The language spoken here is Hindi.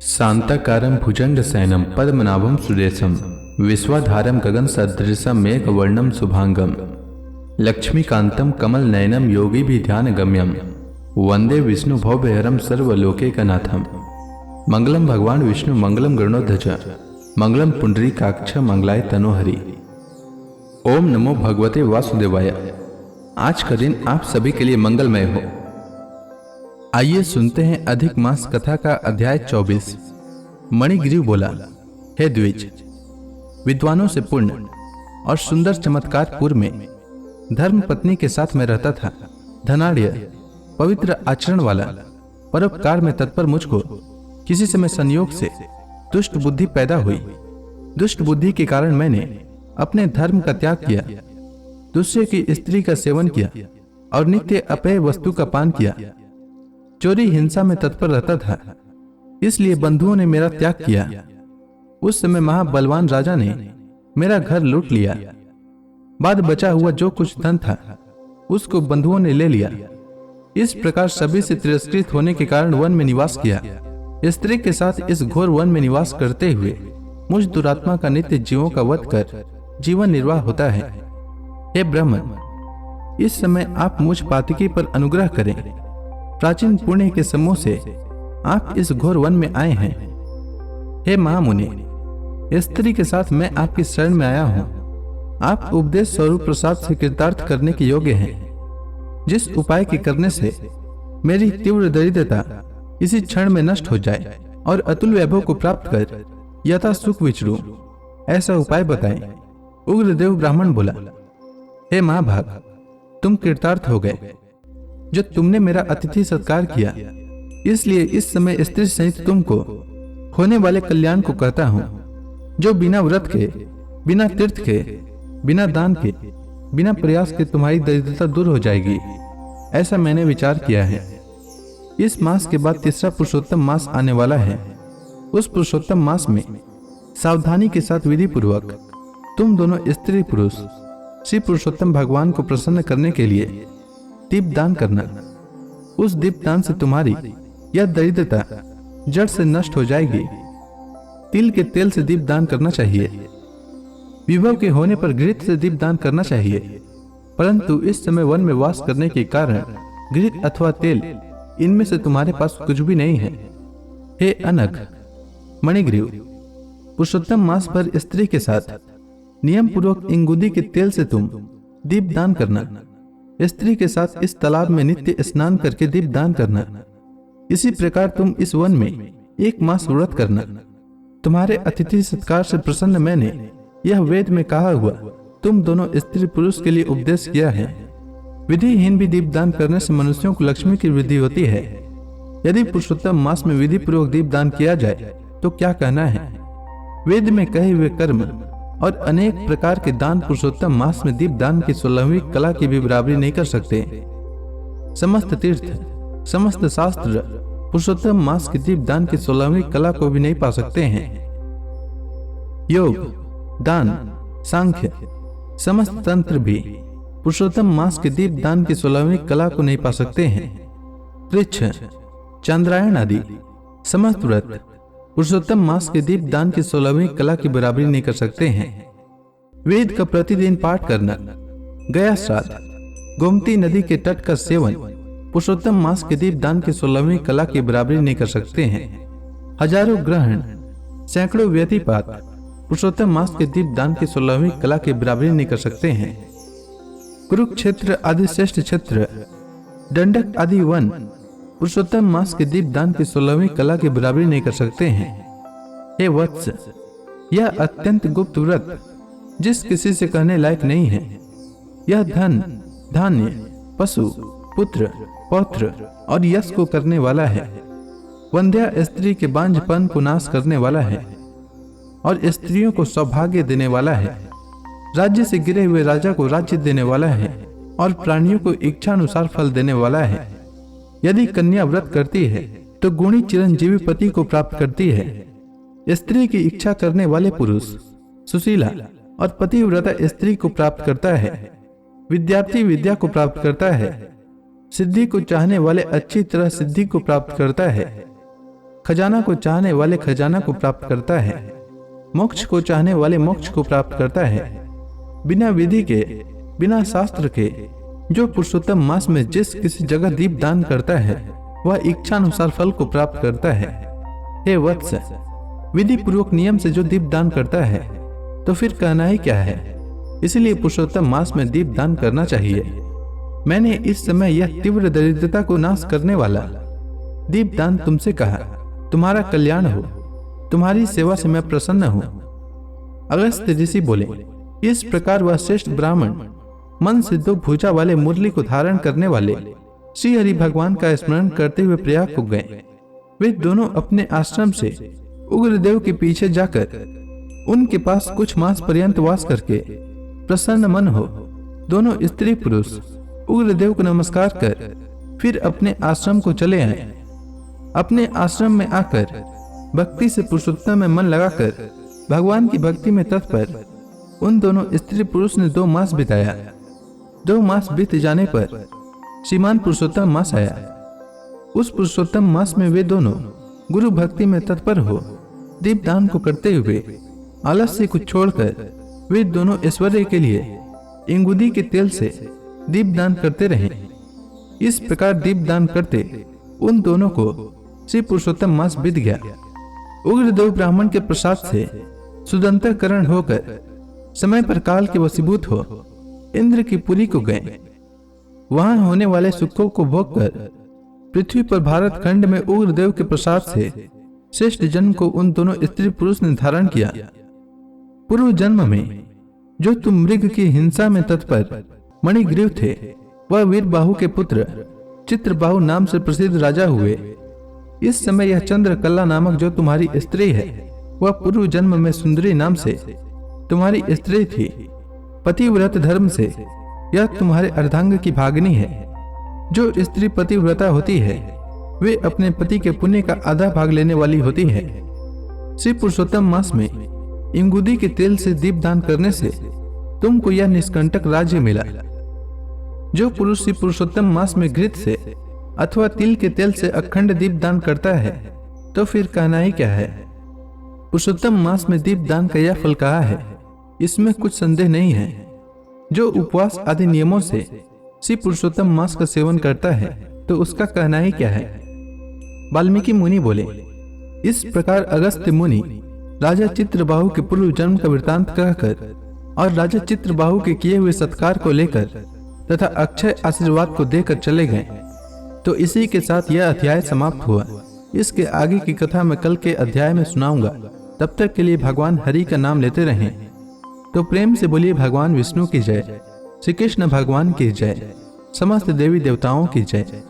शांताकारं भुजंगशयनं पद्मनाभं सुरेशं विश्वाधारं गगनसदृशं मेघवर्णं शुभांगं लक्ष्मीकान्तं कमलनयनं योगिभिध्यानगम्यं वन्दे विष्णुभवभयहरं सर्वलोकैकनाथं। मंगलम भगवान विष्णु मंगलम गरुड़ध्वज मंगलम पुंडरीकाक्ष मंगलाय तनोहरि। ओम नमो भगवते वासुदेवाय। आज का दिन आप सभी के लिए मंगलमय हो। आइए सुनते हैं अधिक मास कथा का अध्याय 24। मणिग्रीव बोला, हे द्विज, विद्वानों से पूर्ण और सुंदर चमत्कारपुर में धर्म पत्नी के साथ मैं रहता था। धनाढ़ पवित्र आचरण वाला, परोपकार में तत्पर मुझको किसी समय संयोग से दुष्ट बुद्धि पैदा हुई। दुष्ट बुद्धि के कारण मैंने अपने धर्म का त्याग किया, दूसरे की स्त्री का सेवन किया और नित्य अपेय वस्तु का पान किया। चोरी हिंसा में तत्पर रहता था, इसलिए बंधुओं ने मेरा त्याग किया। उस समय महाबलवान राजा ने मेरा घर लूट लिया। बाद बचा हुआ जो कुछ धन था उसको बंधुओं ने ले लिया। इस प्रकार सभी से तिरस्कृत होने के कारण वन में निवास किया। स्त्री के साथ इस घोर वन में निवास करते हुए मुझ दुरात्मा का नित्य जीवों का वध कर जीवन निर्वाह होता है। हे ब्रह्मन, इस समय आप मुझ पातकी पर अनुग्रह करें। प्राचीन पुण्य के समूह से आप इस घोर वन में आए हैं। हे महामुनि, स्त्री के साथ मैं आपकी शरण में आया हूं। आप उपदेश स्वरूप प्रसाद से कृतार्थ करने के योग्य हैं। जिस उपाय के करने से मेरी तीव्र दरिद्रता इसी क्षण में नष्ट हो जाए और अतुल वैभव को प्राप्त कर यथा सुख विचरूं, ऐसा उपाय बताएं। उग्रदेव ब्राह्मण बोला, हे महाभाग, तुम कृतार्थ हो गए। जो तुमने मेरा अतिथि सत्कार किया, इसलिए इस समय स्त्री सहित तुमको होने वाले कल्याण को कहता हूं। जो बिना व्रत के, बिना तीर्थ के, बिना दान के, बिना प्रयास के तुम्हारी दरिद्रता दूर हो जाएगी, ऐसा मैंने विचार किया है। इस मास के बाद तीसरा पुरुषोत्तम मास आने वाला है। उस पुरुषोत्तम मास में सावधानी के साथ विधि पूर्वक तुम दोनों स्त्री पुरुष श्री पुरुषोत्तम भगवान को प्रसन्न करने के लिए दीपदान करना। उस दीपदान से तुम्हारी यह दरिद्रता जड़ से नष्ट हो जाएगी। तिल के तेल से दीपदान करना चाहिए। विभव के होने पर घृत से दीपदान करना चाहिए, परंतु इस समय वन में वास करने के कारण घृत अथवा तेल इनमें से तुम्हारे पास कुछ भी नहीं है। हे अनघ मणिग्रीव, पुरुषोत्तम मास पर स्त्री के साथ नियम पूर्वक इंगुदी के तेल से तुम दीपदान करना। स्त्री के साथ इस तालाब में नित्य स्नान करके दीपदान करना। इसी प्रकार तुम इस वन में 1 मास व्रत करना। तुम्हारे अतिथि सत्कार से प्रसन्न मैंने यह वेद में कहा हुआ तुम दोनों स्त्री पुरुष के लिए उपदेश किया है। विधिहीन भी दीपदान करने से मनुष्यों को लक्ष्मी की वृद्धि होती है। यदि पुरुषोत्तम मास में विधि पूर्वक दीपदान किया जाए तो क्या कहना है। वेद में कहे हुए कर्म और अनेक प्रकार के दान पुरुषोत्तम मास में दीपदान की 16वीं कला की भी बराबरी नहीं कर सकते। समस्त तीर्थ, समस्त शास्त्र पुरुषोत्तम मास के दीपदान की 16वीं कला को भी नहीं पा सकते हैं। योग, दान, सांख्य, समस्त तंत्र भी पुरुषोत्तम मास के दीपदान की 16वीं कला को नहीं पा सकते हैं। पृच्छ, चंद्रायण आदि समस्त व्रत पुरुषोत्तम मास के दीपदान की 16वीं कला की बराबरी नहीं कर सकते हैं। वेद का प्रतिदिन पाठ करना, गया श्राद्ध, गोमती नदी के तट का सेवन पुरुषोत्तम मास के दीपदान की 16वीं कला की बराबरी नहीं कर सकते हैं। हजारों ग्रहण, सैकड़ों व्यतिपात पुरुषोत्तम मास के दीपदान की 16वीं कला की बराबरी नहीं कर सकते हैं। कुरुक्षेत्र आदि श्रेष्ठ क्षेत्र, दंडक आदि वन पुरुषोत्तम मास के दीपदान की 16वीं कला की बराबरी नहीं कर सकते हैं। हे वत्स, यह अत्यंत गुप्त व्रत जिस किसी से कहने लायक नहीं है। यह धन, धान्य, पशु, पुत्र, पौत्र और यश को करने वाला है। वंध्या स्त्री के बांझपन को नाश करने वाला है और स्त्रियों को सौभाग्य देने वाला है। राज्य से गिरे हुए राजा को राज्य देने वाला है और प्राणियों को इच्छानुसार फल देने वाला है। यदि कन्या व्रत करती है तो गुणी चिरंजीवी पति को प्राप्त करती है। स्त्री की इच्छा करने वाले पुरुष सुशीला और पतिव्रता स्त्री को प्राप्त करता है। विद्यार्थी विद्या को प्राप्त करता है। सिद्धि को चाहने वाले अच्छी तरह सिद्धि को प्राप्त करता है। खजाना को चाहने वाले खजाना को प्राप्त करता है, मोक्ष को चाहने वाले मोक्ष को प्राप्त करता है। बिना विधि के, बिना शास्त्र के जो पुरुषोत्तम मास में जिस किसी जगह दीप दान करता है वह इच्छानुसार फल को प्राप्त करता है। हे वत्स, विधि पूर्वक नियम से जो दीप दान करता है तो फिर कहना ही क्या है। इसलिए पुरुषोत्तम मास में दीप दान करना चाहिए। मैंने इस समय यह तीव्र दरिद्रता को नाश करने वाला दीप दान तुमसे कहा। तुम्हारा कल्याण हो, तुम्हारी सेवा से मैं प्रसन्न हूं। अगस्त्य ऋषि बोले, इस प्रकार वह श्रेष्ठ ब्राह्मण मन से 2 भुजा वाले मुरली को धारण करने वाले श्री हरि भगवान का स्मरण करते हुए प्रयाग को गए। वे दोनों अपने आश्रम से उग्रदेव के पीछे जाकर उनके पास कुछ मास पर्यंत वास करके प्रसन्न मन हो दोनों स्त्री पुरुष उग्रदेव को नमस्कार कर फिर अपने आश्रम को चले आए। अपने आश्रम में आकर भक्ति से पुरुषोत्तम में मन लगाकर भगवान की भक्ति में तत्पर उन दोनों स्त्री पुरुष ने 2 मास बिताया। 2 मास बीत जाने पर श्रीमान पुरुषोत्तम मास आया। उस पुरुषोत्तम मास में वे दोनों गुरु भक्ति में तत्पर हो दीप दान को करते हुए आलस्य को छोड़कर वे दोनों ऐश्वर्य के लिए इंगुदी के तेल से दीप दान करते रहे। इस प्रकार दीप दान करते उन दोनों को श्री पुरुषोत्तम मास बीत गया। उग्रदेव ब्राह्मण के प्रसाद से सुदंतकरण होकर समय पर काल के वशीभूत हो इंद्र की पुरी को गए। वहां होने वाले सुखों को भोग कर पृथ्वी पर भारत खंड में उग्रदेव के प्रसाद से श्रेष्ठ जन्म को उन दोनों स्त्री पुरुष ने धारण किया। पूर्व जन्म में जो तुम मृग की हिंसा में तत्पर मणिग्रीव थे वह वीरबाहु के पुत्र चित्रबाहु नाम से प्रसिद्ध राजा हुए। इस समय यह चंद्रकला नामक जो तुम्हारी स्त्री है वह पूर्व जन्म में सुंदरी नाम से तुम्हारी स्त्री थी। पतिव्रत धर्म से यह तुम्हारे अर्धांग की भागनी है। जो स्त्री पतिव्रता होती है वे अपने पति के पुण्य का आधा भाग लेने वाली होती है। श्री पुरुषोत्तम मास में इंगुदी के तेल से दीप दान करने से तुमको यह निष्कंटक राज्य मिला। जो पुरुष श्री पुरुषोत्तम मास में घृत से अथवा तिल के तेल से अखंड दीप दान करता है तो फिर कहना ही क्या है। पुरुषोत्तम मास में दीप दान का यह फल कहा है, इसमें कुछ संदेह नहीं है। जो उपवास आदि नियमों से श्री पुरुषोत्तम मास का सेवन करता है तो उसका कहना ही क्या है। वाल्मीकि मुनि बोले, इस प्रकार अगस्त्य मुनि राजा चित्रबाहु के पूर्व जन्म का वृतांत कहकर और राजा चित्रबाहु के किए हुए सत्कार को लेकर तथा अक्षय आशीर्वाद को देकर चले गए। तो इसी के साथ यह अध्याय समाप्त हुआ। इसके आगे की कथा मैं कल के अध्याय में सुनाऊंगा। तब तक के लिए भगवान हरि का नाम लेते रहें। तो प्रेम से बोलिए भगवान विष्णु की जय, श्री कृष्ण भगवान की जय, समस्त देवी देवताओं की जय।